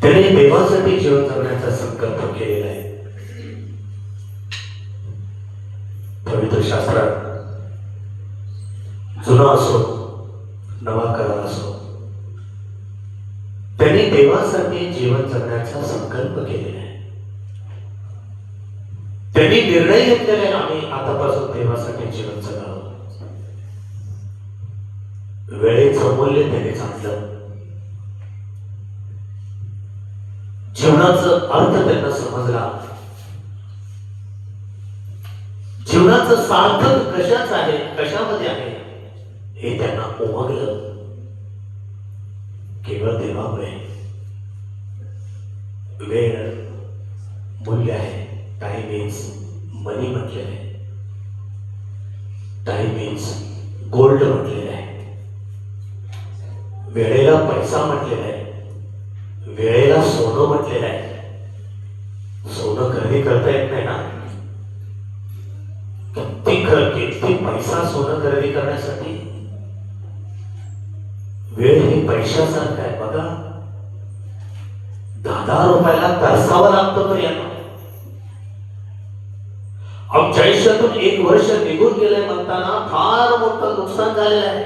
त्याने देवासाठी जीवन जगण्याचा संकल्प केलेला आहे. पवित्र शास्त्रात जुना असो नवा करार असो, त्यांनी देवासाठी जीवन जगण्याचा संकल्प केलेला आहे. त्यांनी निर्णय घेतलेला आहे, आम्ही आतापासून देवासाठी जीवन जगावं. वेळेचं मूल्य त्याने सांगितलं. जीवनाचा अर्थ त्यांना समजला. जीवनाचं सार्थक कशाच आहे, कशामध्ये आहे हे त्यांना उमगलं. केवळ देवामुळे. वेळ मूल्य आहे. टाइम इज मनी म्हटलेलं आहे. टाइम इज गोल्ड म्हटलेलं आहे. वेळेला पैसा म्हटलेला आहे. वेळेला सोनं म्हटलेलं आहे. सोनं खरेदी करता येत नाही ना. किती पैसा सोनं खरेदी करण्यासाठी. वेळ हे पैशासारखं आहे बघा. 10,000 रुपयाला तरसावं लागतं पर्यंत. आमच्या आयुष्यातून 1 वर्ष निघून गेलंय म्हणताना फार मोठं नुकसान झालेलं आहे.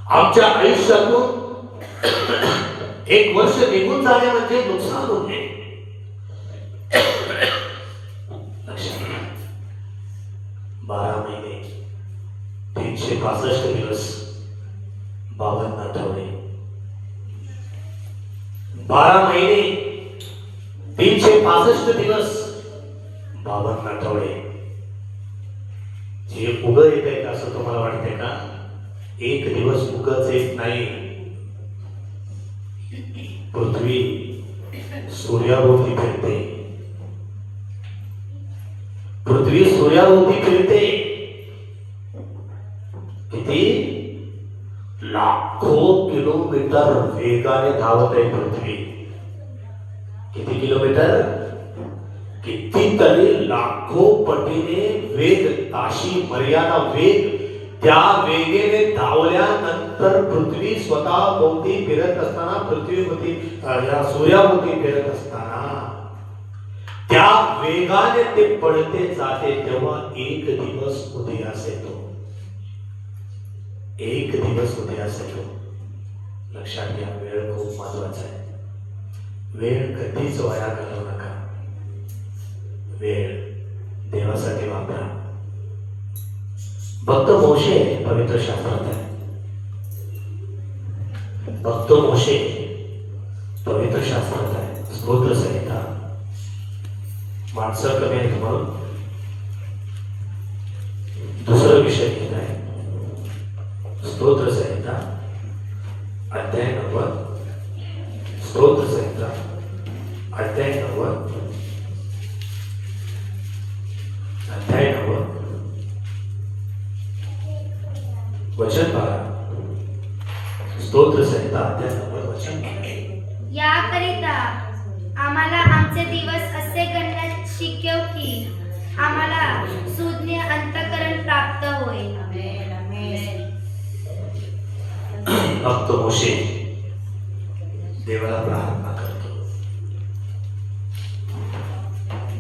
आमच्या आयुष्यातून 1 वर्ष निघून झाले म्हणजे नुकसान होते. 12 महिने 365 दिवस 52 आठवडे. 12 महिने 365 दिवस 52 आठवडे. जे उगं येत आहे का असं तुम्हाला वाटतंय का? एक दिवस उगच येत नाही. पृथ्वी सूर्याभोवती फिरते. पृथ्वी सूर्याभोवती फिरते. किती लाखो किलोमीटर वेगाने धावत आहे पृथ्वी. किती किलोमीटर? कितीतरी लाखो पटीने वेग, ताशी मर्यादा वेग. त्या वेगेने धावल्यानंतर पृथ्वी स्वतः भोवती फिरत असताना, पृथ्वीभोवती या सूर्याभोवती फिरत असताना त्या वेगाने ते पडते जाते तेव्हा एक दिवस उदयास येतो. एक दिवस उदयास येतो. लक्षात घ्या, वेळ खूप महत्वाचा आहे. वेळ कधीच वाया घालवू नका. वेळ देवासाठी वापरा. भक्त मोशे पवित्र शास्त्रात आहे. भक्त मोशे पवित्र शास्त्रात आहे. स्तोत्र संहिता. माणसं कमी आहेत म्हणून दुसरा विषय घेत आहे. स्तोत्र संहिता अध्याय 90. स्तोत्र संहिता अध्याय 90. अध्याय 90 वचन 12. स्तोत्र संहिता अध्याय 90 वचन 12. याकरिता आम्हाला आमचे दिवस असे गणण्यात शिकव की आम्हाला सुज्ञ अंतःकरण प्राप्त होईल. भक्त मोशे देवाला प्रार्थना करतो.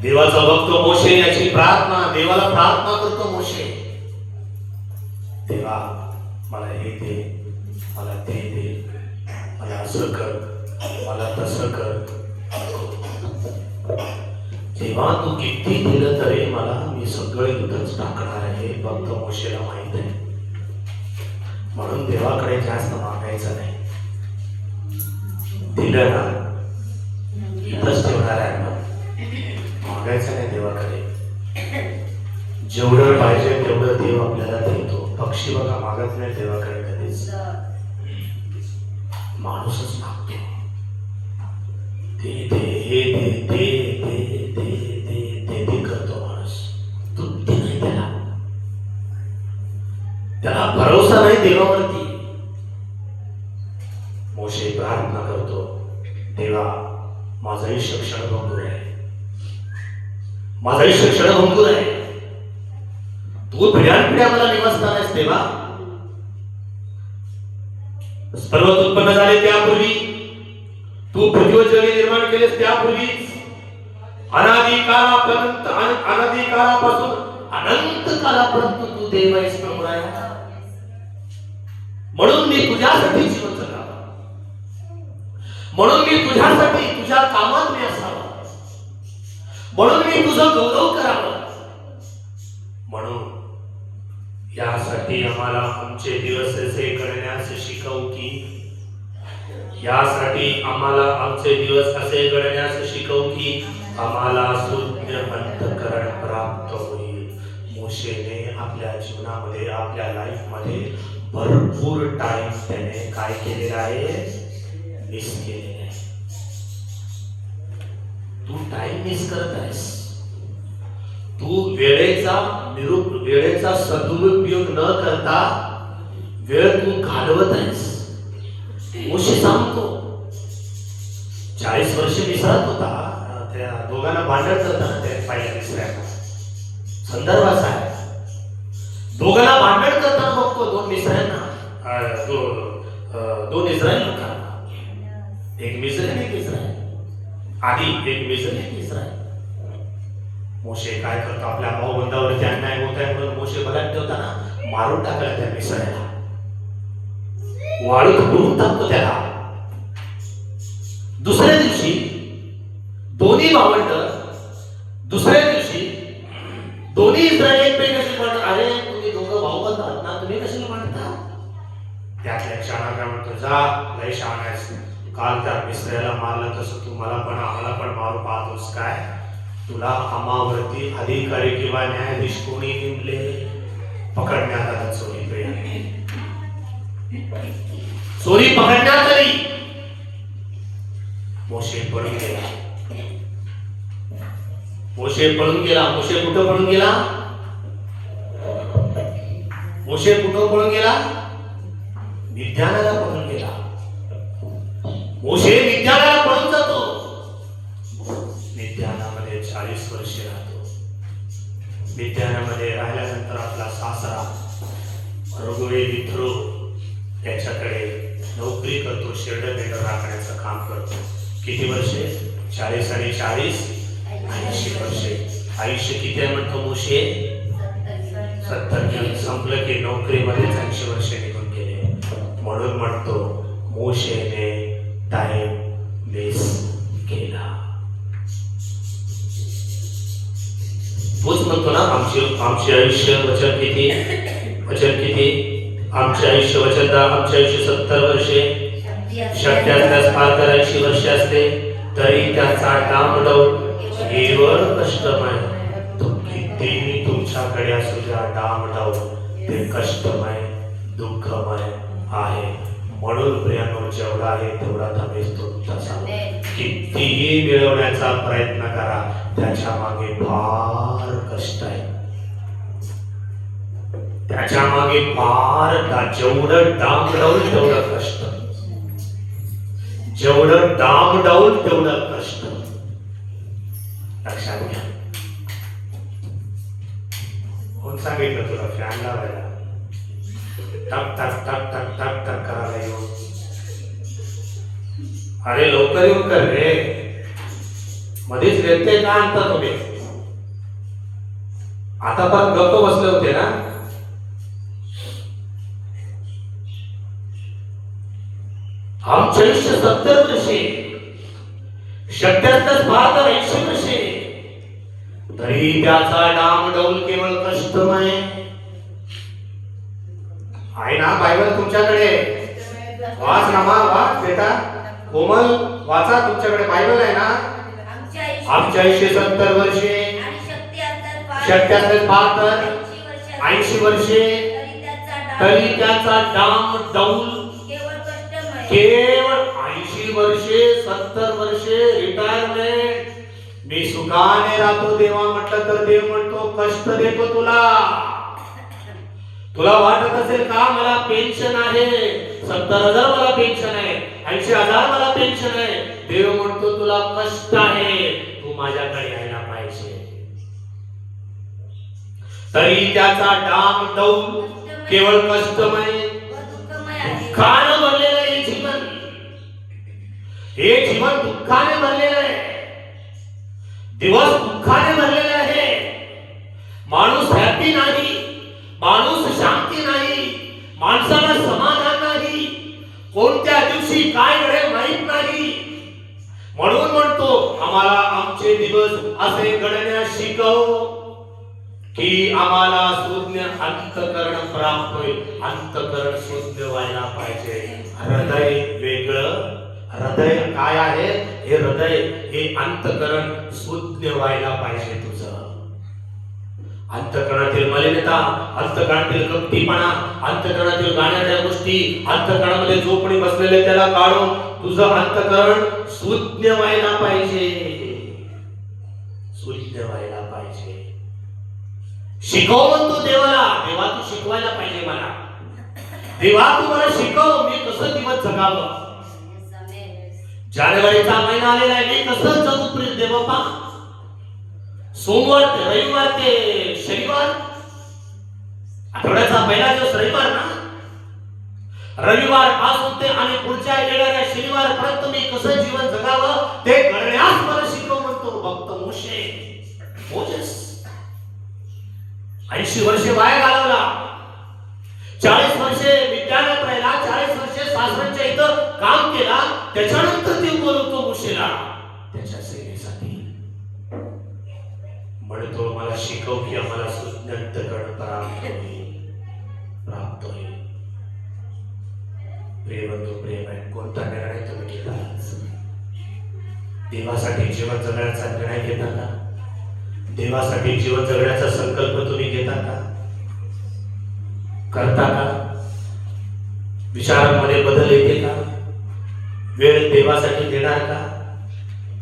देवाचा भक्त मोशे याची प्रार्थना, देवाला प्रार्थना करतो मोशे. देवा मला हे दे, मला ते दे, मला असं कर, मला तसं कर. तेव्हा तू किती दिलं तरी मला मी सगळे दुधच टाकणार आहे. भक्त मोशेला माहित आहे. म्हणून देवाकडे जास्त मागायचं नाही. दिलं ना इथंच ठेवणार आहे. मागायचं नाही देवाकडे. जेवढं पाहिजे तेवढं देव आपल्याला देतो. पक्षी बघा मागत नाही देवाकडे कधीच. माणूसच मागतो. दे दे हे दे दे दे दे दे दे दे करतो माणूस. तृप्ती नाही त्याला. त्याला भरोसा नाही देवावरती. मोशे प्रार्थना करतो, देवा माझं आयुष्य क्षणभंगूर आहे. माझं आयुष्य क्षणभंगूर आहे. तू पिढ्यानपिढ्या मला निवासस्थान आहेस देवा. पर्वत उत्पन्न झाले त्यापूर्वी तू पृथ्वी व जग निर्माण केलेस त्यापूर्वीच अनादिकालापासून अनंत कालापर्यंत तू देव आहेस प्रभू आहे. म्हणून मी तुझ्यासाठी जीवन जगावं, म्हणून मी तुझ्यासाठी तुझ्या कामात मी असावं, म्हणून मी तुझं गौरव करावं. म्हणून यासाठी आम्हाला आमचे दिवस असे करण्यास शिकव की, यासाठी आम्हाला आमचे दिवस असे घडण्यास शिकव की आम्हाला शून्य अंतःकरण प्राप्त होईल. मोशेने आपल्या जीवनामध्ये आपल्या लाईफ मध्ये भरपूर टाइम त्याने काय केलेला आहे, मिस केलेला आहे. तू टाइम मिस करत आहेस, तू वेळेचा सदुपयोग न करता वेळ तू घालवत आहेस. मोशे सांगतो 40 वर्ष विसरत होता, त्या दोघांना भांडण करताना त्या पहिल्या मिसऱ्यांना संदर्भ असा आहे. दोघांना भांडण करताना बघतो, दोन मिसऱ्यांना, दोन इस्रायल लोकांना, एक मिस्र एक इस्रायल, आधी एक मिस्र एक इस्रायल. मोशे काय करतो, आपल्या भाऊबंधावरती अन्याय होत आहे म्हणून मोशे बलात् ठेवताना मारून टाकला त्या मिसऱ्याला, वाळूत बुडून टाकतो त्याला. दुसऱ्या दिवशी दोन्ही भावंड, दुसऱ्या दिवशी दोन्ही इस्रायल एकमेक कशी म्हणतात, अरे तुम्ही दोघं भाऊबंद आहात ना, तुम्ही कशाला म्हणता. त्यातल्या क्षणा काय म्हणतो, जा लय शहाणा आहेस, काल त्या मिस्त्र्याला मारलं तसं तू आम्हाला पण मारू पाहतोस काय. तुला आम्हावरती अधिकारी किंवा न्यायाधीश कोणी नेमले, पकडण्यात आला चोरी पकडण्यात आली. मोशे पळून गेला. मोशे कुठं पळून गेला, मोशे कुठं पळून गेला, मिद्यानाला पळून गेला. मोशे मिद्यानाला पळून जातो, मिद्यानामध्ये 40 वर्षे राहतो. मिद्यानामध्ये राहिल्यानंतर आपला सासरा मित्रो त्याच्याकडे नोकरी करतो, शेड राखण्याचं काम करतो. किती वर्षे, 40 आणि 40 80 वर्षे. आयुष्य किती आहे म्हणतो मोशे, 70. संपलं की नोकरीमध्येच 80 वर्षे निघून गेले. म्हणून म्हणतो मोशेने टाइम मिस केला. तोच म्हणतो ना, आमचे आयुष्य वचन किती, आमचे आयुष्य वचनदार, आमचे आयुष्य 70 वर्षे, शक्य असल्यास फार तर 80 वर्षे असते, तरी त्याचा डामडौल केवळ कष्टमय. तो कितीही तुमच्याकडे असू द्या, डामडौल ते कष्टमय, दुःखमय आहे. म्हणून प्रियांनो, जेवढा आहे तेवढा तुम्ही तुमचा कितीही मिळवण्याचा प्रयत्न करा, त्याच्या मागे फार कष्ट आहे, त्याच्या मागे फार, जेवढं डामडौल तेवढं कष्ट, जेवढं डामडौल तेवढं कष्ट. लक्षात घ्या. कोण सांगितलं तुला फॅन लावायला, टक टक टक टक टक टक करायला येऊन, अरे लवकर येऊन कर रे, मध्येच रेते का आणता तुम्ही. आता पण गप्प बसले होते ना. आमचे आयुष्य 70 वर्षे, शक्य असल्यास फार तर 80 वर्षे, तरी त्याचा डामडौल केवळ कष्टमय आहे ना. बायबल तुमच्याकडे, वाच ना, वाच बेटा, कोमल वाचा, तुमच्याकडे बायबल आहे ना. आमचे आयुष्य 70 वर्षे, शक्य असल्यास फार तर 80 वर्षे, तरी त्याचा डामडौल केवळ 80 वर्षे, 70 वर्षे रिटायरमेंट. मी सुखाने राहतो देवा म्हटलं तर देव म्हणतो कष्ट देतो तुला. तुला वाटत असेल का मला पेन्शन आहे, 70,000 मला पेन्शन आहे, 80,000 मला पेन्शन आहे. देव म्हणतो तुला कष्ट आहे, तू माझ्याकडे यायला पाहिजे. तरी त्याचा डामडौल केवळ कष्टमय, दुःखानं भरलेलं हे जीवन. हे जीवन दुःखाने भरलेलं आहे, दिवस दुःखाने भरलेले आहे. माणूस हॅपी नाही, माणूस शांती नाही, माणसाला समाधान नाही, कोणत्या दिवशी काय घडेल माहित नाही. म्हणून म्हणतो आम्हाला आमचे दिवस असे गणण्यास शिकव की आम्हाला शून्य अंतकरण प्राप्त होईल. अंतकरण शून्य व्हायला पाहिजे. हृदय वेगळं, हृदय काय आहे? हे हृदय, हे अंतकरण शून्य व्हायला पाहिजे. तुझं अंतकरणातील मलिनता, अंतकरणातील कपटीपणा, अंतकरणातील गाण्याच्या गोष्टी, अंतकरणामध्ये झोपणी बसलेले त्याला काढून तुझं अंतकरण शून्य व्हायला पाहिजे. शून्य व्हायला पाहिजे. शिकव म्हणतो देवाला. देवा तू शिकवायला पाहिजे मला. देवा तू मला शिकव मी कसं दिवस जगावं. जानेवारीचा महिना आलेला आहे, मी कसं जगू प्रिय देवपा. सोमवार ते रविवार ते शनिवार, आठवड्याचा पहिला दिवस रविवार ना. रविवार पासून ते आणि पुढच्या येणाऱ्या शनिवार पर्यंत मी कसं जीवन जगावं ते करण्यास मला शिकव म्हणतो भक्त मोसेस. 80 वर्षे वाया घालवला, 40 वर्षे विद्यालयात राहिला, 40 वर्षे सासऱ्यांच्या इथं काम केला. त्याच्यानंतर ते बोलवतो मोशेला त्याच्या सेवेसाठी. म्हणतो मला शिकव की आम्हाला सुज्ञांतकरण प्राप्त होईल. प्रेम तो प्रेम आहे. कोणता निर्णय तुम्ही घेता? देवासाठी जीवन जगण्याचा निर्णय घेता का? देवासाठी जीवन जगण्याचा संकल्प तुम्ही घेता का? करता का? विचारांमध्ये बदल येते का? वेळ देवासाठी देणार का?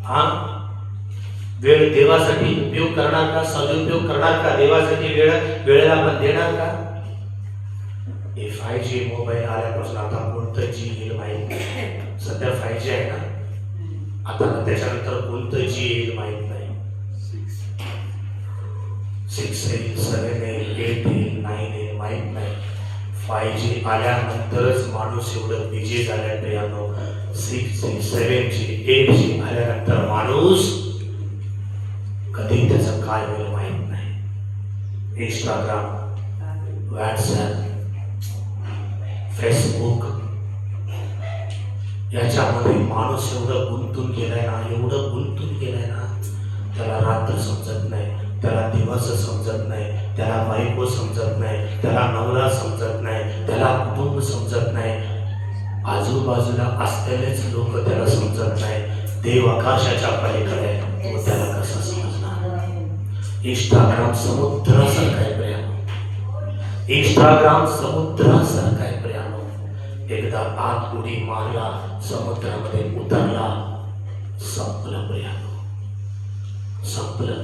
हा, वेळ देवासाठी उपयोग करणार का? सदुपयोग करणार का? देवासाठी वेळेला आपण देणार का? 5G मोबाईल आल्यापासून आता कोणतं जी येईल माहित नाही. सध्या 5G आहे ना, आता त्याच्यानंतर कोणतं जी येईल माहित नाही. 6 येईल, 7 येईल, 8 येईल, 9 येईल माहित नाही. 5G आल्यानंतरच माणूस एवढं बिझी झालाय प्रियानो. 6G, 7G, 8G आल्यानंतर माणूस कधी त्याचं काय होईल माहित नाही. इंस्टाग्राम, व्हॉट्सअप, फेसबुक याच्यामध्ये माणूस एवढं गुंतून गेलाय ना, त्याला रात्र समजत नाही, त्याला दिवस समजत नाही, त्याला बायको समजत नाही, त्याला नवरा समजत नाही, त्याला कुटुंब समजत नाही, आजूबाजूला असलेलेच लोक त्याला समजत नाही. देव आकाशाच्या पलीकडे तो त्याला कसं समजणार? इंस्टाग्राम समुद्रासारखा आहे प्रियानो. इंस्टाग्राम समुद्रासारखा आहे प्रियानो. एकदा आत उडी मारला, समुद्रामध्ये उतरला, संपलं प्रियानो, संपलं.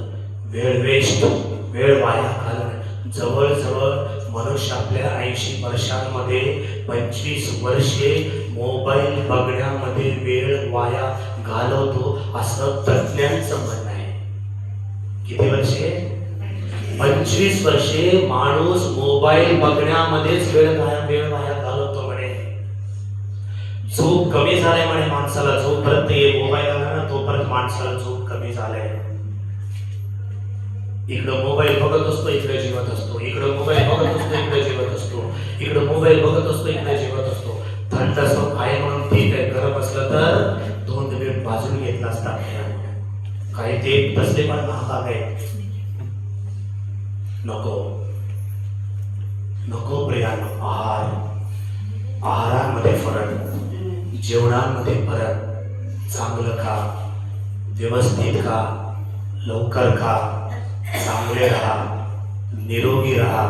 वेळ वेस्ट, वेळ वाया घालवणे. जवळजवळ मनुष्य आपल्या 80 वर्षांमध्ये 25 वर्षे मोबाईल बघण्यामध्ये वेळ वाया घालवतो असं तज्ञांचं म्हणणं आहे. किती वर्षे? 25 वर्षे माणूस मोबाईल बघण्यामध्येच वेळ वाया घालवतो म्हणे. झोप कमी झालाय म्हणे माणसाला. जोपर्यंत मोबाईल आला ना तोपर्यंत माणसाला झोप कमी झालाय. इकडं मोबाईल बघत असतो, इकडे जीवत असतो, इकडं मोबाईल बघत असतो, इकडे जीवत असतो, इकडं मोबाईल बघत असतो, इकडे जीवत असतो. थंड असतो आहे म्हणून ठीक आहे, गरम असलं तर 2 मिनिट बाजून घेतला असता. काही ते तसले पण महाग आहे. नको नको प्रियानो. आहारामध्ये फरक, जेवणामध्ये फरक. चांगलं खा, व्यवस्थित खा, लवकर खा, चांगले राहा, निरोगी राहा,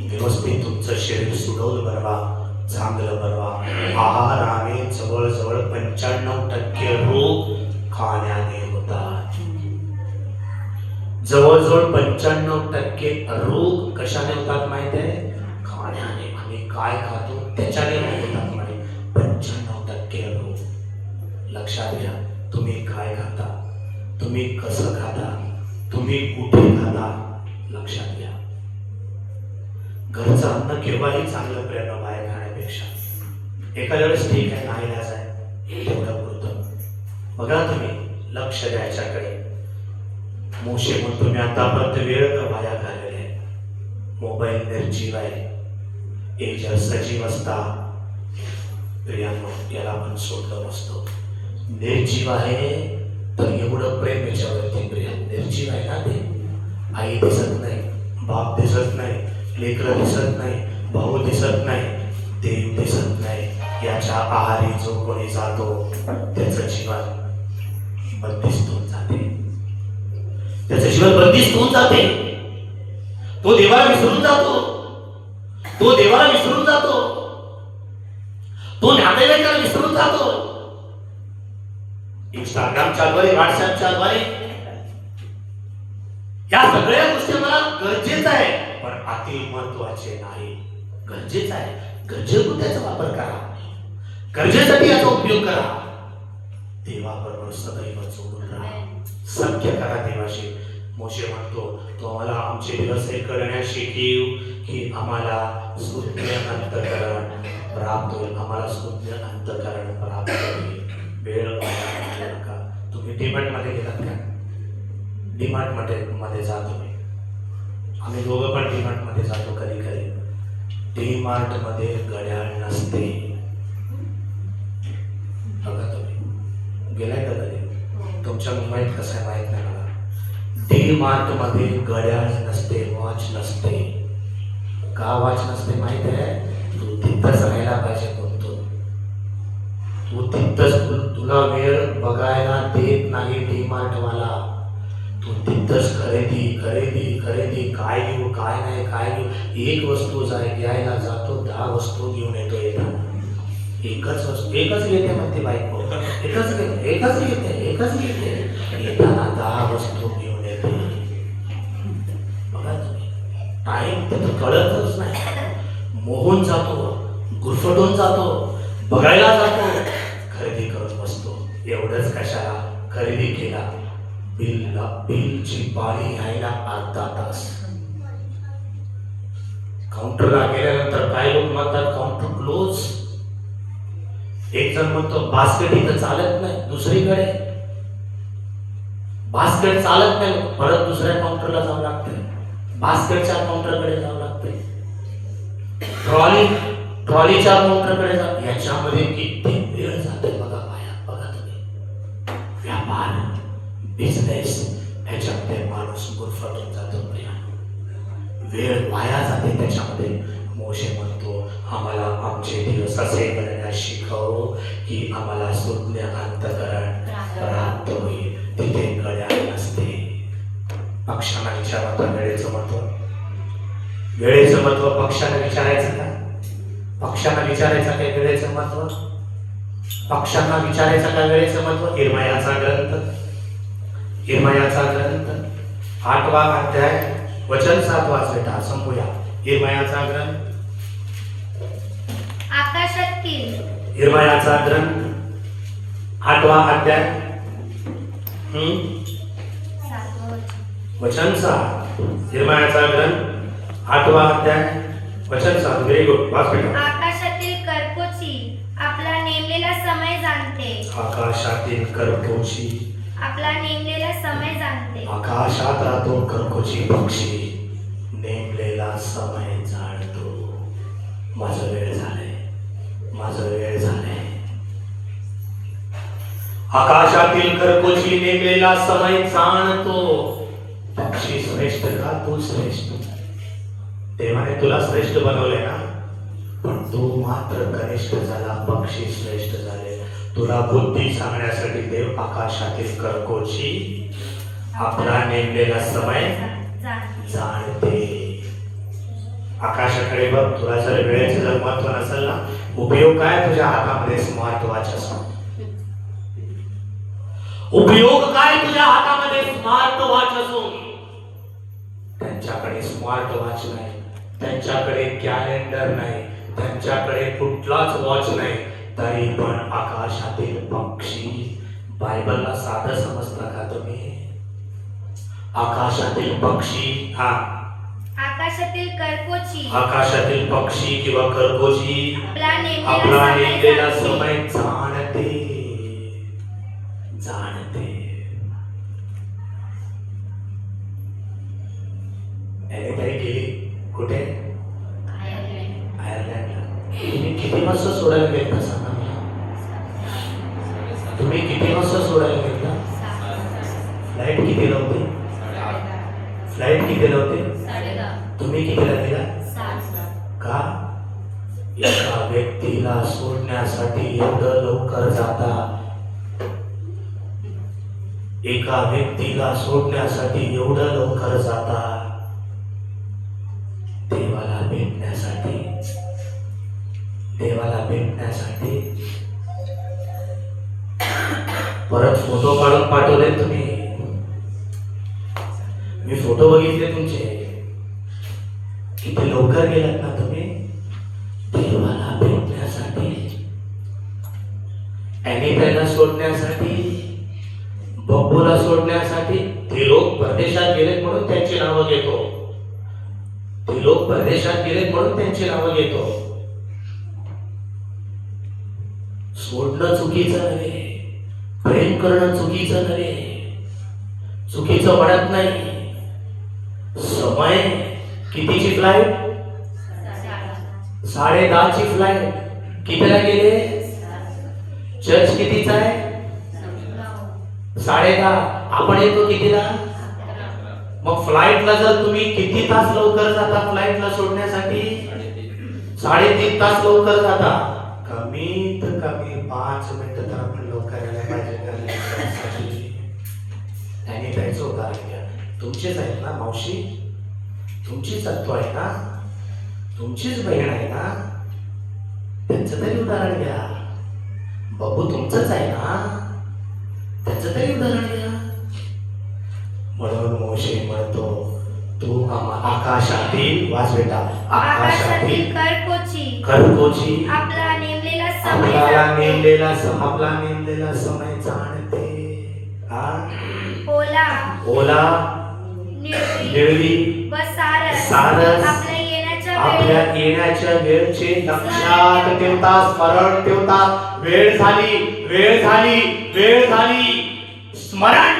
व्यवस्थित तुमचं शरीर सुडवलं बनवा, चांगलं बनवा. आहाराने जवळजवळ 95% रोग खाण्याने होतात. जवळजवळ 95% रोग कशाने होतात माहिती आहे? खाण्याने. आम्ही काय खातो त्याच्याने होतात म्हणे 95% रोग. लक्षात घ्या, तुम्ही काय खाता, तुम्ही कसं खाता, तुम्ही कुठे खाता, लक्षात घ्या. घरचं अन्न केव्हाही चांगलं प्रेरणा बाहेर खाण्यापेक्षा. एखाद्या वेळेस ठीक आहे, नाही आहे तेवढं पुरतं. बघा तुम्ही लक्ष द्यायच्याकडे. मोशे म्हणतो मी आतापर्यंत वेळ वाया घालवले आहे. मोबाईल निर्जीव आहे, एक जर सजीव असता प्रियांनो याला पण सोडलं नसतो. निर्जीव आहे तर एवढं प्रेम याच्यावरती प्रिया. निर्जीव आहे ना ते. आई दिसत नाही, बाप दिसत नाही, लेकरं दिसत नाही, भाऊ दिसत नाही, देव दिसत नाही. याच्या आहारी जो कोणी जातो त्याचं जीवन बंदिस्त होऊन जाते. त्याचं जीवन बंदिस्त होऊन जाते. तो देवाला विसरून जातो. तो देवाला विसरून जातो. तो नातेवाईकाला विसरून जातो. इंस्टाग्रामच्या द्वारे, व्हॉट्सअपच्या द्वारे या सगळ्या गोष्टी मला गरजेचं आहे, पण अति महत्वाचे नाही. गरजेचं आहे, गरजेपुरता त्याचा वापर करा, गरजेसाठी याचा उपयोग करा. देवाबरोबर सदैव जोडून राहा, सख्य करा देवाशी. मोशे म्हणतो तो आम्हाला आमचे दिवस हे करण्यास शिकव की आम्हाला शून्य अंतःकरण प्राप्त होईल. आम्हाला शून्य अंतःकरण प्राप्त होईल. वेळ वाया घालवू नका. तुम्ही डीमार्ट मध्ये गेलात का? डीमार्ट मध्ये जा तुम्ही. आम्ही दोघं पण डीमार्ट मध्ये जातो कधी कधी. डीमार्ट मध्ये घड्याळ नसते. बघा तुम्ही गेलाय का कधी? तुमच्या मुंबईत कसं आहे माहित नाही मला. डीमार्ट मध्ये घड्याळ नसते, वॉच नसते. का वॉच नसते माहित आहे? तू तिथंच राहायला पाहिजे. तू तिथंच, तुला वेळ बघायला देत नाही डीमार्ट वाला. तू तिथंच खरेदी खरेदी खरेदी, काय घेऊ काय नाही काय घेऊ. एक वस्तू घ्यायला जातो, 10 वस्तू घेऊन येतो. येताना एकच वस्तू एकच घेते म्हणते बायको. एकच घेते. येताना 10 वस्तू घेऊन येते. बघा तुम्ही, टाइम तिथं कळतच नाही. मोहून जातो, गुरफटून जातो, बघायला जातो, खरेदी करून बसतो. एवढंच कशाला? खरेदी केला, बिलची पाळी घ्यायला अर्धा तास. काउंटरला गेल्यानंतर काय लोक म्हणतात काउंटर क्लोज. एक जण म्हणतो बास्केट इथं चालत नाही, दुसरीकडे बास्केट चालत नाही. परत दुसऱ्या काउंटरला जावं लागतंय, बास्केटच्या काउंटरकडे जावं लागतंय, ट्रॉलीच्या काउंटरकडे जा. याच्यामध्ये किती वेळ जातोय बघा पाया. बघा तुम्ही, व्यापार बिझनेस ह्याच्यामध्ये माणूस गुरफटून जातो. वेळ वाया जाते त्याच्यामध्ये. मोशे म्हणतो आम्हाला आमचे दिवस असे करण्यास शिकव की आम्हाला शून्य अंतःकरण प्राप्त होईल. तिथे घड्याळ नसते. पक्षांना विचारता वेळेचं महत्व. वेळेचं महत्व पक्षांना विचारायचं का? पक्षांना विचारायचं काय वेळेचं महत्व? पक्षांना विचारायचं काय वेळेचं महत्व? इर्मायाचा ग्रंथ 8वा अध्याय वचन 7 वाचलेटा संपूया. इर्मायाचा ग्रंथ, आकाशातील इर्मायाचा ग्रंथ 8वा अध्याय वचन 7. इर्मायाचा ग्रंथ 8वा अध्याय वचन 7. व्हेरी गुड, वाच बेटा. आकाशातील करकोची आपला नेमलेला समय जाणते. आकाशातील करकोची आपला नेमलेला समय जाणते. आकाशात राहतो करकोची पक्षी, नेमलेला समय जाणतो. माझं वेळ झालंय. आकाशातील करकोची नेमलेला समय जाणतो. पक्षी श्रेष्ठ का? तू श्रेष्ठ. देवाने तुला श्रेष्ठ बनवले ना, पण तू मात्र कनिष्ठ झाला. पक्षी श्रेष्ठ झाले. तुला बुद्धी सांगण्यासाठी देव आकाशातील करकोची आपला नेमलेला समय जाणते. आकाशाकडे बघ. तुला जर वेळेचं जर महत्व नसेल ना, उपयोग काय? तुझ्या हातामध्ये स्मार्ट वॉच असून उपयोग काय? तुझ्या हातामध्ये स्मार्ट वॉच असून त्यांच्याकडे स्मार्ट वॉच नाही, त्यांच्याकडे कॅलेंडर नाही, त्यांच्याकडे कुठलाच वॉच नाही, तरी पण आकाशातील पक्षी. बायबलला साधं समजता का तुम्ही? आकाशातील पक्षी, आकाशातील करकोची, आकाशातील पक्षी किंवा करकोची आपला नेमलेला समय जाणते. लवकर जाता. एका व्यक्तीला सोडण्यासाठी एवढं लवकर जाता. देवाला भेटण्यासाठी परत फोटो काढून पाठवले तुम्ही. मी फोटो बघितले तुमचे. किती लवकर गेलात ना तुम्ही देवाला भेटण्यासाठी. अॅनिताला सोडण्यासाठी, बब्बूला सोडण्यासाठी. ते लोक परदेशात गेलेत म्हणून त्यांची नावं घेतो. सोडणं चुकीचं नव्हे, प्रेम करणं चुकीचं नव्हे, चुकीचं म्हणत नाही. समय कितीची फ्लाईट? 10:30ची फ्लाईट. कितीला गेले? चर्च कितीचा आहे? 10:30. आपण येतो कितीला? मग फ्लाईटला जर तुम्ही किती तास लवकर जाता फ्लाईटला सोडण्यासाठी? 3.5 तास लवकर जाता. कमीत कमी 5 मिनिटं तर आपण लवकर यायला पाहिजे. त्यांनी त्याचं उदाहरण घ्या. तुमचेच आहेत ना मावशी? तुमचीच तत्व आहे ना? तुमचीच बहीण आहे ना? त्यांचं तरी उदाहरण घ्या. बबू तुमचंच आहे ना? त्याचं तरी उदाहरण घ्या. म्हणून मोशे म्हणतो, तू आकाशातील वाच बेटा, आकाशातील खरकोची आपला नेमलेला समय जाणते. ओला निळवी सारस आपल्या येण्याच्या वेळचे लक्षात ठेवता, स्मरण ठेवता. वेळ झाली स्मरण.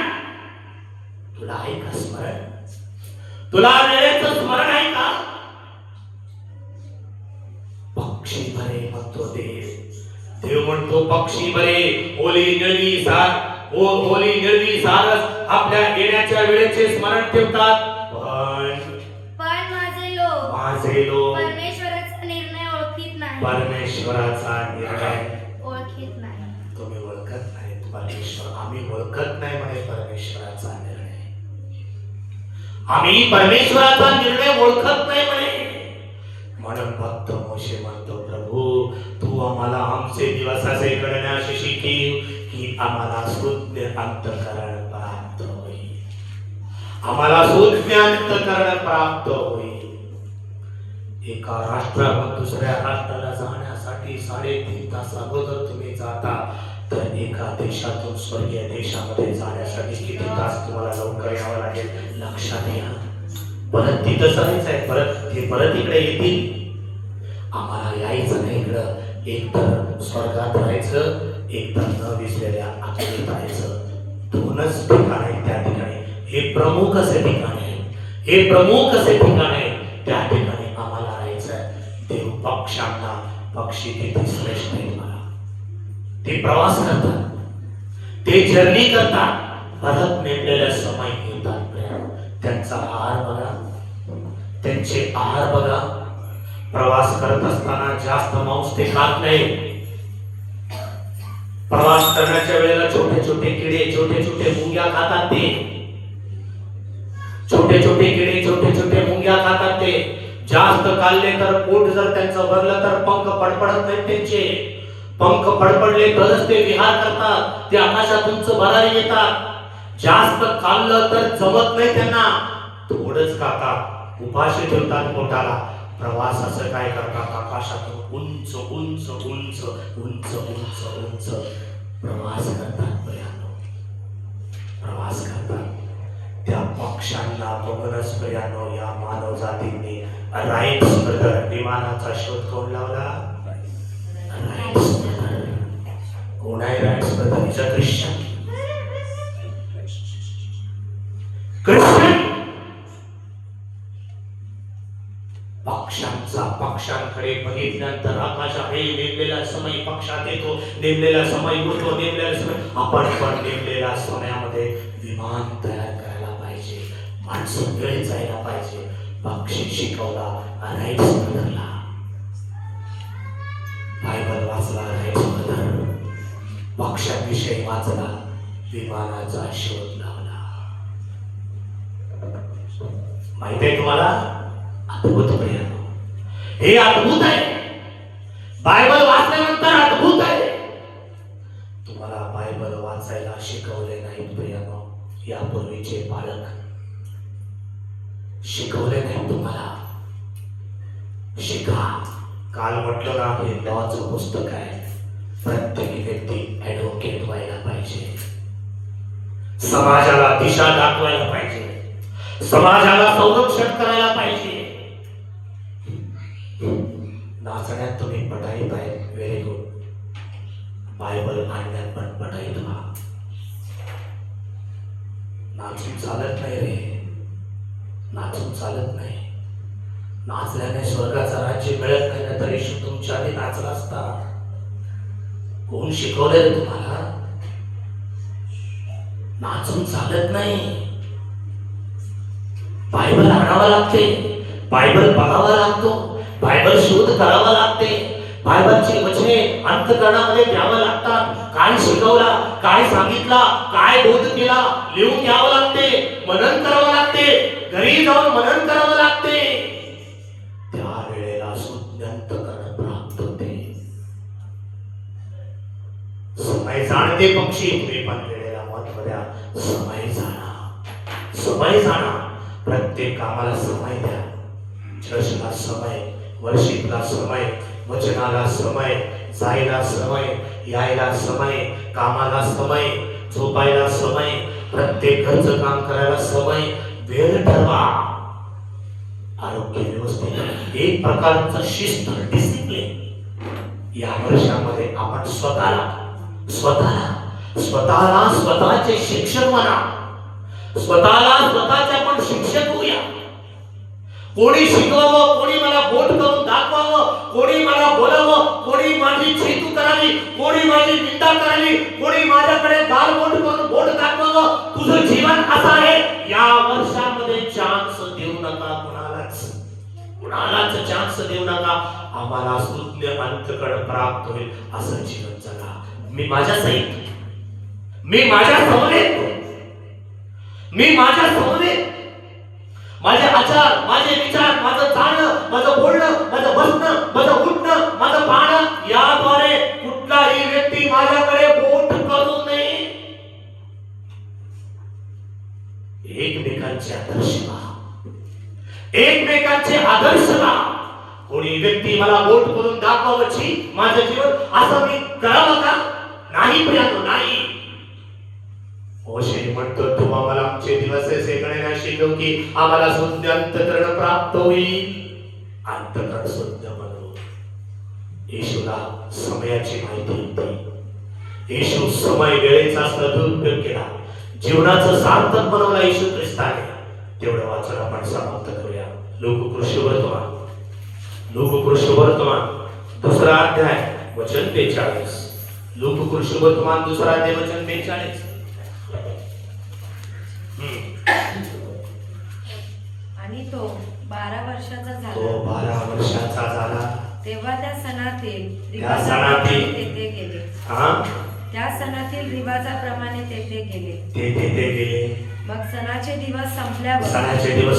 तुला आहे का स्मरण? तुला वेळेचं स्मरण आहे का? पक्षी भरे म्हणतो देव म्हणतो पक्षी भरे ओली निळवी सारस आपल्या येण्याच्या वेळेचे स्मरण ठेवतात. पण माझे लोक परमेश्वराचा निर्णय ओळखीत नाही. तुम्ही ओळखत नाही परमेश्वर. आम्ही ओळखत नाही म्हणे परमेश्वराचा निर्णय. आम्ही परमेश्वराचा निर्णय ओळखत नाही म्हणे. म्हणून भक्त मोशे म्हणतो, प्रभू तू आम्हाला आमचे दिवस असे करण्याशी शिकव की आम्हाला शुद्ध अंतःकरण प्राप्त होईल. एका राष्ट्राहून दुसऱ्या राष्ट्राला जाण्यासाठी 3.5 तास अगोदर तुम्ही जाता, तर एका देशातून स्वर्गीय देशामध्ये जाण्यासाठी किती तास तुम्हाला लवकर यावं लागेल? लक्षात घ्या. परत तिथं जायचंय, परत इकडे येतील. आम्हाला यायचं नाही इकडं. एक तर स्वर्गात राहायचं, एक तर न विसरलेल्या आत्मेत राहायचं. 2च ठिकाण आहेत त्या ठिकाणी. हे प्रमुख असे ठिकाण आहे. त्या ठिकाणी आम्हाला राहायचंय. देव पक्षांना पक्षी किती श्रेष्ठ आहेत मला. ते प्रवास करतात, ते जर्नी करतात, परत नेमलेल्या समय येतात. त्यांचा आहार बघा, त्यांचे आहार बघा. प्रवास करत असताना जास्त मांस ते खात नाही. प्रवास करण्याच्या वेळेला छोटे छोटे किडे, छोटे छोटे मुंग्या खातात ते. छोटे छोटे मुंग्या खातात ते. जास्त खाल्ले तर पोट जर त्यांचं भरलं तर पंख फडफडत नाहीत त्यांचे. पंख फडफडले तरच ते विहार करतात. ते आकाशात उंच भरारी येतात. जास्त खाल्लं तर जमत नाही त्यांना, थोडंच खातात, उपाशी ठेवतात पोटाला. प्रवास असं काय करतात? आकाशातून उंच उंच उंच उंच उंच उंच प्रवास करतात. प्रवास करतात. त्या पक्षांना बघूनच प्रियानो या मानव जातीने राईट्स ब्रदर विमानाचा शोध कोण लावला? Wrights brother. कोण आहे Wrights brother? Is a Christian. पक्षांकडे बघितल्यानंतर आकाश आहे, नेमलेला समय पक्षात येतो, नेमलेला समय उठतो, नेमलेला समय. आपण पण नेमलेल्या समयामध्ये विमान तयार करायला पाहिजे. माणसं वेळेत जायला पाहिजे. पक्षी शिकवला राईट्स ब्रदरला. बायबल वाचला राईट्स ब्रदर. पक्ष्यांविषयी वाचला, विमानाचा शोध लावला. माहिती आहे तुम्हाला? अद्भुत प्रियानो, हे अद्भुत आहे. बायबल वाचल्यानंतर अद्भुत आहे. तुम्हाला बायबल वाचायला शिकवले नाही प्रियानो, यापूर्वीचे पालक शिकवले नाही तुम्हाला. शिका. काल म्हटलं ना, हे लॉचं पुस्तक आहे. प्रत्येक व्यक्ती ऍडव्होकेट व्हायला पाहिजे, समाजाला दिशा दाखवायला पाहिजे, समाजाला संरक्षण करायला पाहिजे. नाचण्यात तुम्ही पटाईत आहे, व्हेरी गुड. बायबल आणण्यात पण पटाईत व्हा. नाचून चालत नाही रे, नाचून चालत नाही. नाचल्याने स्वर्गाचं राज्य मिळत नाही ना, तरी तुमच्या आधी नाचला असता. कोण शिकवले रे तुम्हाला? नाचून चालत नाही. बायबल आणावं लागते, बायबल बघावा लागतो, बायबल शोध करावा लागते, बायबलची वचने अंतःकरणामध्ये द्यावं लागतात. काय शिकवला, काय सांगितला, काय बोध केला, लिहून घ्यावं लागते, मनन करावं लागते, घरी जाऊन मनन करावं लागते. त्यावेळेला शुद्ध अंतःकरण प्राप्त होते. समय जाणते पक्षी, तुम्ही पण वेळेला महत्व द्या. समय जाणा, समय जाणा. प्रत्येक कामाला समय द्या. चर्चला समय, वर्शिपला समय, वचनाला समय, जायला समय, यायला समय, कामाला समय, झोपायला समय, प्रत्येक घरचं काम करायला समय. वेळ ठरवा. आरोग्य व्यवस्थित, एक प्रकारचं शिस्त, डिसिप्लिन. या वर्षामध्ये आपण स्वतःचे शिक्षक म्हणा. स्वतःला स्वतःचे आपण शिक्षक होऊया. कोणी शिकवावं, कोणी मला बोट करून दाखवावं, कोणी मला बोलावं, कोणी माझी चेतू करावी, कोणी माझी निंदा करावी, कोणी माझ्याकडे गाल बोट करून बोट दाखवावं. तुझं जीवन असं आहे. या वर्षामध्ये चान्स देऊ नका कुणालाच चान्स देऊ नका. आम्हाला शुद्ध अंतःकरण प्राप्त होईल असं जीवन जगा. मी माझ्या समवेत माझे आचार, माझे विचार, माझं चालणं, माझं बोलणं, माझं बसणं, माझं उठणं, माझं पाहणं, याद्वारे कुठलाही व्यक्ती माझ्याकडे बोट करू नये. एकमेकांचे आदर्श व्हा. कोणी व्यक्ती मला बोट करून दाखवावची माझं जीवन असं मी करावं का? नाही प्रियानो, नाही. मोशे म्हणतो, तू आम्हाला आमचे दिवस सेकणे शिकव की आम्हाला शुद्ध अंतःकरण प्राप्त होईल. अंतःकरण शुद्ध बनवू. येशूला समयाची माहिती होती. येशू समय, वेळेचा सदुपयोग केला. जीवनाचं सार्थक बनवला येशू ख्रिस्ताने. तेवढं वाचन आपण समाप्त करूया. लोककृष्ण वर्तमान दुसरा अध्याय वचन 42. लोककृष्ण वर्तमान दुसरा अध्याय वचन 42. आणि तो 12 वर्षाचा झाला. तेव्हा त्या सणातील रिवाजाप्रमाणे तेथे गेले. मग सणाचे दिवस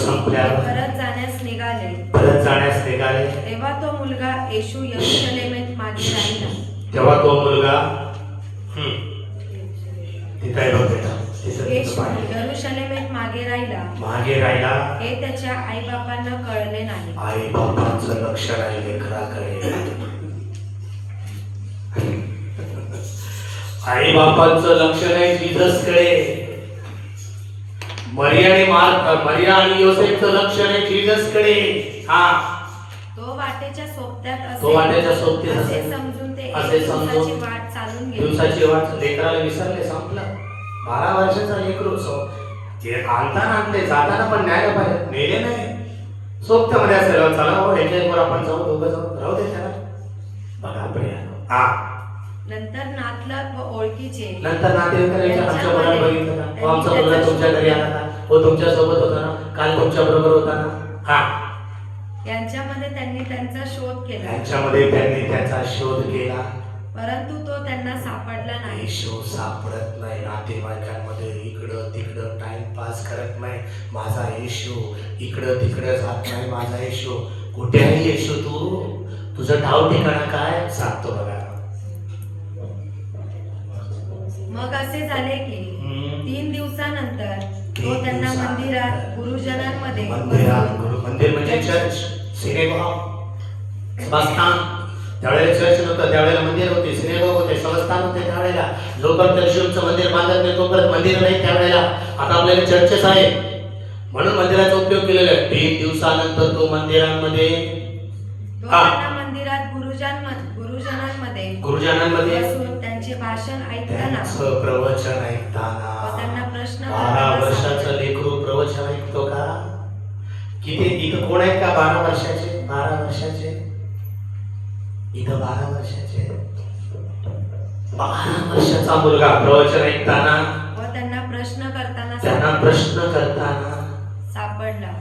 संपल्यावर परत जाण्यास निघाले. तेव्हा तो मुलगा येशू यरूशलेमेत मागे राहिला. हे त्याच्या आईबापांना कळले नाही. आईबापांचं लक्ष नाही लेकराकडे. आईबापांचं लक्ष नाही जीससकडे. मरिया आणि योसेफचं लक्ष नाही जीससकडे. तो वाटेच्या सोबत्यात असे समजून ते दिवसाची वाट चालून गेले. दिवसाची वाट लेकराला विसरले. संपलं. 12 वर्षाचा लेकरू ते आणले, जाताना पण न्यायला पाहिजे, नेले नाही. सोबत्यामध्ये असेल, चला हो ह्याच्यावर आपण जाऊ, दोघं जाऊ, राहू दे त्याला. बघा प्रिया. नंतर नातलग व ओळखीचे, नंतर नातेवाईकांच्या आमच्या मुलाला बघितलं ना, आमचा मुलगा तुमच्या घरी आला ना, हो तुमच्या सोबत होता ना, काल तुमच्या बरोबर होता ना. यांच्यामध्ये त्यांनी त्यांचा शोध केला. त्यांचा शोध केला. परंतु तो त्यांना सापडला नाही. येशू सापडत नाही नातेवाईकांमध्ये, इकडं तिकडं टाइमपास करत नाही. माझा येशू इकडं तिकडं जात नाही. माझा येशू कुठे आहे? येशू तुझं ठाव ठिकाणा काय? सांगतो बघा. मग असे झाले की 3 दिवसानंतर तो त्यांना मंदिरात गुरुजनांमध्ये मंदिर म्हणजे चर्च, सिनेगॉग, सभास्थान. त्यावेळेला चर्च नव्हतं, त्यावेळेला मंदिर होते, सिनेगॉग होते, सभास्थान होते. त्यावेळेला जोपर्यंत यशूचं मंदिर बांधत नाही तोपर्यंत मंदिर नाही. त्यावेळेला आता आपल्याला चर्चेस आहे म्हणून मंदिराचा उपयोग केलेला आहे. 3 दिवसानंतर तो मंदिरांमध्ये मंदिरात गुरुजनांमध्ये बसून त्यांचे भाषण ऐकताना प्रवचन ऐकताना व त्यांना प्रश्न 12 वर्षाचं लेकरू प्रवचन ऐकतो का? किती इथं कोण आहेत का 12 वर्षाचे? 12 वर्षाचे इथं 12 वर्षाचे 12 वर्षाचा मुलगा प्रवचन ऐकताना व त्यांना प्रश्न करताना सापडला.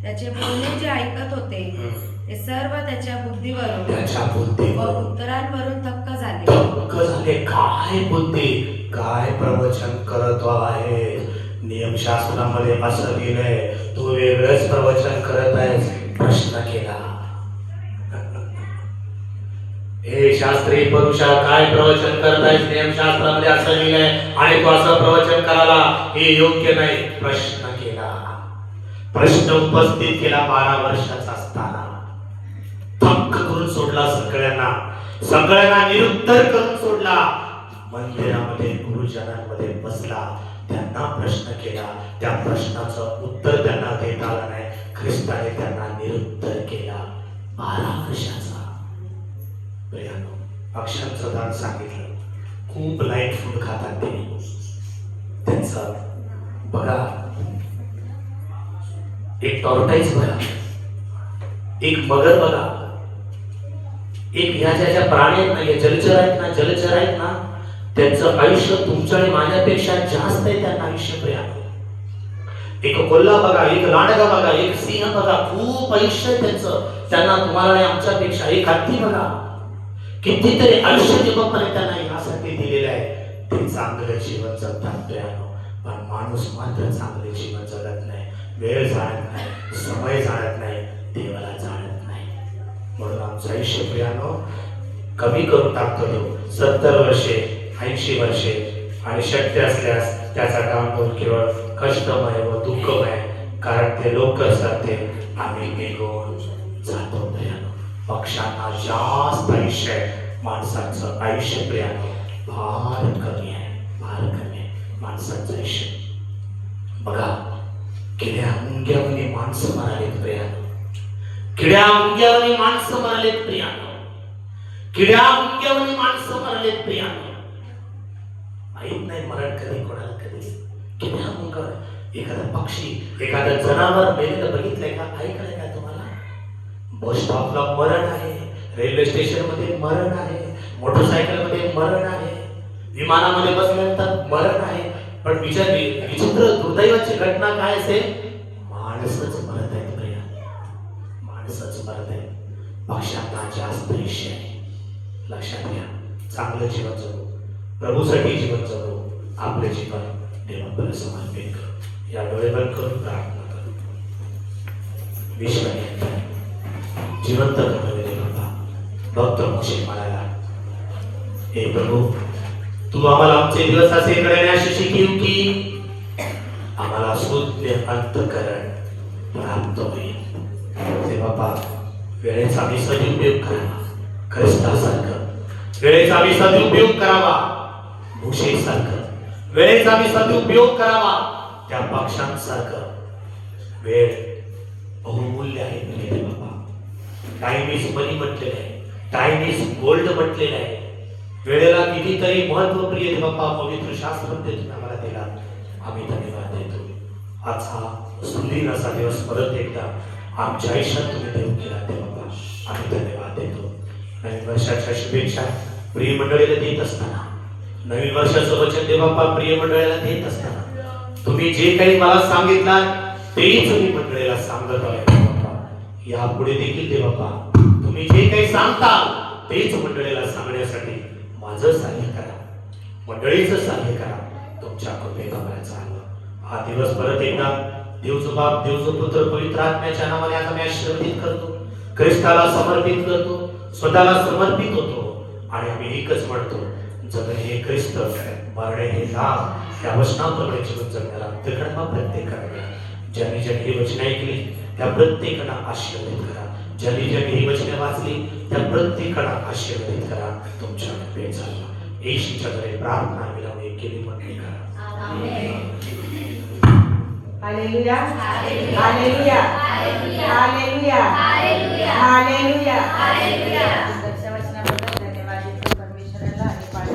त्याचे बोलणे जे ऐकत होते ते सर्व त्याच्या बुद्धीवरून व उत्तरांवरून थक्क झाले. काय बुद्धी, काय प्रवचन करत आहे. नियमशास्त्रामध्ये असं लिहिलंय, तू वेगळंच प्रवचन करत आहेस. प्रश्न केला, हे शास्त्री पुरुषा काय प्रवचन करत आहेस? नियमशास्त्रामध्ये असं लिहिलंय आणि तू असं प्रवचन करायला हे योग्य नाही. प्रश्न केला, प्रश्न उपस्थित केला. 12 वर्षाचा असताना थक्क करून सोडला. सगळ्यांना निरुत्तर करून सोडला. मंदिरामध्ये गुरुजनांमध्ये बसला, त्यांना प्रश्न केला. त्या प्रश्नाचं उत्तर त्यांना देता आलं नाही. ख्रिस्ताने त्यांना निरुत्तर केला. 12 वर्षाचा. अक्षांचं दान सांगितलं, खूप लाईट फूड खातात ते. त्यांचं बघा, एक टॉर्टाईज बघा, एक मगर बघा, एक ह्या ज्या प्राणी आहेत ना, हे जलचर आहेत ना, त्यांचं आयुष्य तुमच्या आणि माझ्यापेक्षा जास्त आहे. त्यांना आयुष्य प्रिय. एक कोल्हा बघा, एक लांडगा बघा, एक सिंह बघा, खूप आयुष्य आहे त्यांचं. त्यांना तुम्हाला आणि आमच्यापेक्षा. एक हत्ती बघा, कितीतरी आयुष्य देवाने त्यांना यासाठी दिलेलं आहे. ते चांगलं जीवन जगतात प्रियानो. पण माणूस मात्र चांगले जीवन जगत नाही. वेळ जाणत नाही, समय जाणत नाही, देवाला जाणत नाही. म्हणून आमचं आयुष्य प्रियानो कमी करून टाकतो. 70 वर्षे, 80 वर्षे आणि शक्य असल्यास त्याचा डाऊनलोड केवळ कष्टमय व दुःखमय. कारण ते लोक असतात ते आम्ही निघून जातो प्रियानो. पक्षांना जास्त आयुष्य आहे, माणसाचं आयुष्य प्रियानो फार कमी आहे. माणसाचं आयुष्य बघा, किड्या मुंग्यावनी माणसं म्हणालेत प्रियानो. किड्या मुंग्यावनी माणसं म्हणालेत प्रियानो. माहित नाही मरण कधी कोणाला कधी. किड्या मुंग्या, एखादा पक्षी, एखादा जनावर मेलेलं बघितलंय का? ऐकलंय का तुम्हाला? बस स्टॉपला मरण आहे, रेल्वे स्टेशन मध्ये मरण आहे, मोटरसायकल मध्ये मरण आहे, विमानामध्ये बसल्यानंतर मरण आहे. पण विचित्र दुर्दैवाची घटना काय असेल? माणसच मरत आहेत प्रिया, माणसच मरत आहे. पक्षांना जास्त आयुष्य आहे. लक्षात घ्या, चांगलं जीवन जगू, प्रभूसाठी जीवन जगू, आपले जीवन देवाकडे समर्पित करू. या डोळे बंद करून प्रार्थना करू. विश्व जिवंत करणारे बाबा, भक्त मोशे म्हणाला, हे प्रभू, तू आम्हाला आमचे दिवस असे करण्याची शिकवू की आम्हाला शुद्ध अंतःकरण प्राप्त होईल. ते बाबा, वेळेचा आम्ही सदुपयोग करावा, ख्रिस्तासारखं वेळेचा आम्ही सदुपयोग करावा, मोशेसारखं वेळेचा आम्ही सदुपयोग करावा, त्या पक्षांसारखं. वेळ बहुमूल्य आहे मेरे बाबा. टाइम इज मनी म्हटलेलं आहे, टाइम इज गोल्ड म्हटलेलं आहे. वेळेला कितीतरी महत्व प्रिय बाबा पवित्र शास्त्र तुम्ही आम्हाला दिला, आम्ही धन्यवाद देतो. आज हा सुंदर असा दिवस परत एकदा आमच्या आयुष्यात तुम्ही देऊ केला ते बाबा, आम्ही धन्यवाद देतो. नवीन वर्षाच्या शुभेच्छा प्रिय मंडळीला देत असताना, नवीन वर्षाचं वचन देवापा प्रिय मंडळीला देत असताना, तुम्ही जे काही मला सांगितलं तेच मी मंडळीला सांगत आहे. यापुढे देखील देवापा तुम्ही जे काही सांगता तेच मंडळीला सांगण्यासाठी माझं सहाय्य करा, मंडळीचं सहाय्य करा. तुमच्या कृपेनं मला चाललं. हा दिवस परत एकदा देवचं बाप, देवचं पुत्र, पवित्र आत्म्याच्या नावाने आता मी आशीर्वादित करतो, ख्रिस्ताला समर्पित करतो, स्वतःला समर्पित होतो आणि आम्ही एकच म्हणतो, जगणे हे ख्रिस्त, मरणे हे लाभ. या वचनाप्रमाणे जीवन जगण्याला अंतःकरणा प्रत्येकाला द्या. ज्यांनी ज्यांनी ही वचने ऐकली त्या प्रत्येकाला आशीर्वादित करा. ज्यांनी ज्यांनी ही वचने वाचली त्या प्रत्येकाला आशीर्वादित करा. तुमच्या कृपेने झाला. येशूच्या द्वारे प्रार्थना विनवणी केली म्हणणे करा. Hallelujah hallelujah hallelujah hallelujah hallelujah.